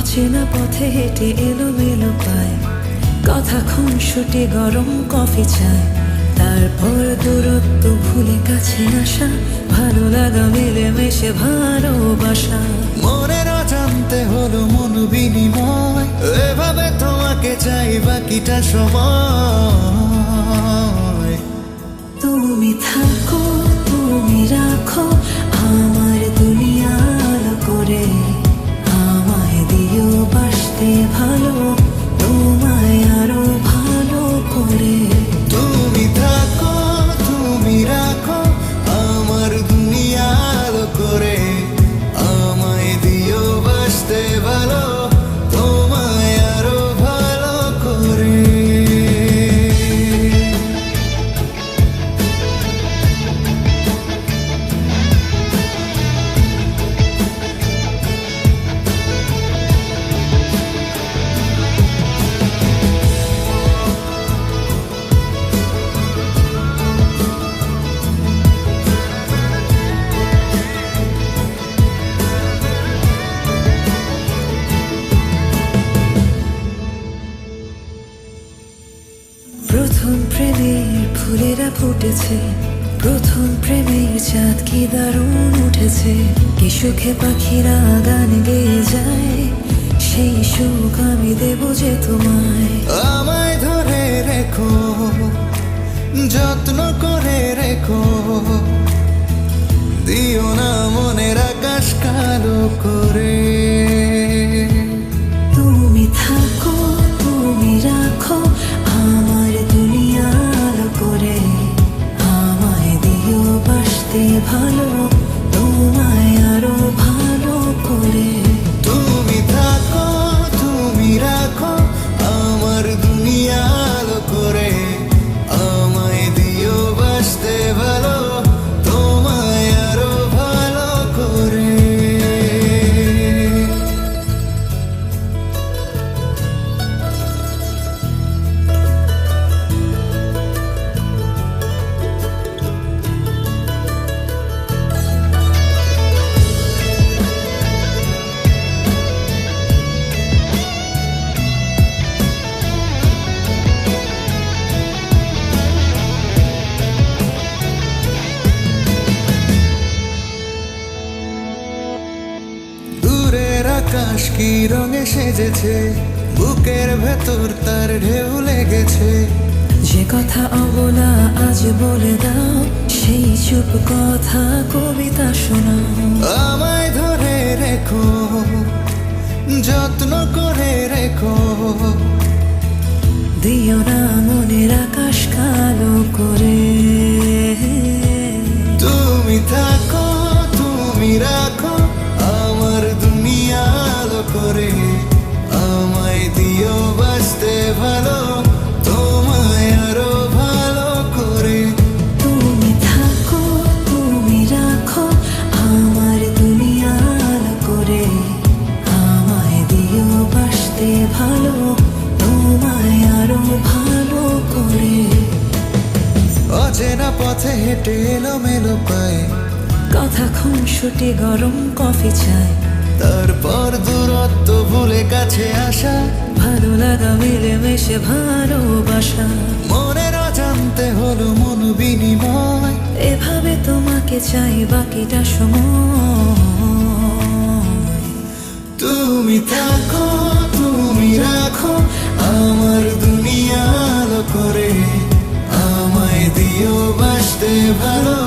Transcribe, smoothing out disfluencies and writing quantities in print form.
অচেনা পথে হেঁটে এলোমেলো পায়, কথা খুনসুটি গরম কফি চায়, তারপর দূরত্ব ভুলে কাছে আসা, ভালো লাগা মিলেমিশে ভালোবাসা। মনের অজান্তে হলো মন বিনিময়, এভাবে তোমাকে চাই বাকিটা সময়। তুমি থাকো, তুমি রাখো আমার দুনিয়া আলো করে, আমায় দিও বাসতে ভালো, তোমায় আরো ভালো করে। তুমি থাকো, তুমি রাখো আমার দুনিয়া আলো করে, আমায় দিও বাসতে ভালো, তোমায় আরো ভালো করে। প্রথম প্রেমের ফুলেরা ফুটেছে, প্রথম প্রেমের চাঁদ কি দারুণ উঠেছে, কি সুখে পাখিরা গান গেয়ে যায়, সেই সুখ আমি দেব যে তোমায়। আমায় ধরে রেখো, যত্ন করে রেখো, দিও না মনের আকাশ কালো করে। তুমি থাকো, তুমি রাখো আমার দুনিয়া আলো করে, আমায় দিও বাসতে ভালো, তোমায় আরো ভালো করে। তুমি থাকো, তুমি রাখো আমার দুনিয়া আলো করে, আমায় দিও বাসতে ভালো, তোমায় আরো ভালো করে। আকাশ কি রঙে সেজেছে, বুকের ভেতর তার ঢেউ লেগেছে। যে কথা অবলা আজ বলে দাও, সেই চুপ কথা কবিতা শোনাও। আমায় ধরে রেখো, যত্ন করে রেখো, দিও না মনের আকাশ কালো করে। তুমি থাকো, তুমি রাখো আমার দুনিয়া আলো করে, আমায় দিও বাসতে ভালো, তোমায় আরো ভালো করে। তুমি থাকো, তুমি রাখো আমার দুনিয়া আলো করে, আমায় দিও বাসতে ভালো, তোমায় আরো ভালো করে। অচেনা পথে হেঁটে এলোমেলো পায়, কথা খুনসুটি গরম কফি চায়, তারপর দূরত্ব ভুলে কাছে আসা, ভালো লাগা মিলেমিশে ভালোবাসা। মনের অজান্তে হলো মন বিনিময়, এভাবে তোমাকে চাই বাকিটা সময়। তুমি থাকো, তুমি রাখো আমার দুনিয়া আলো করে, আমায় দিও বাসতে ভালো,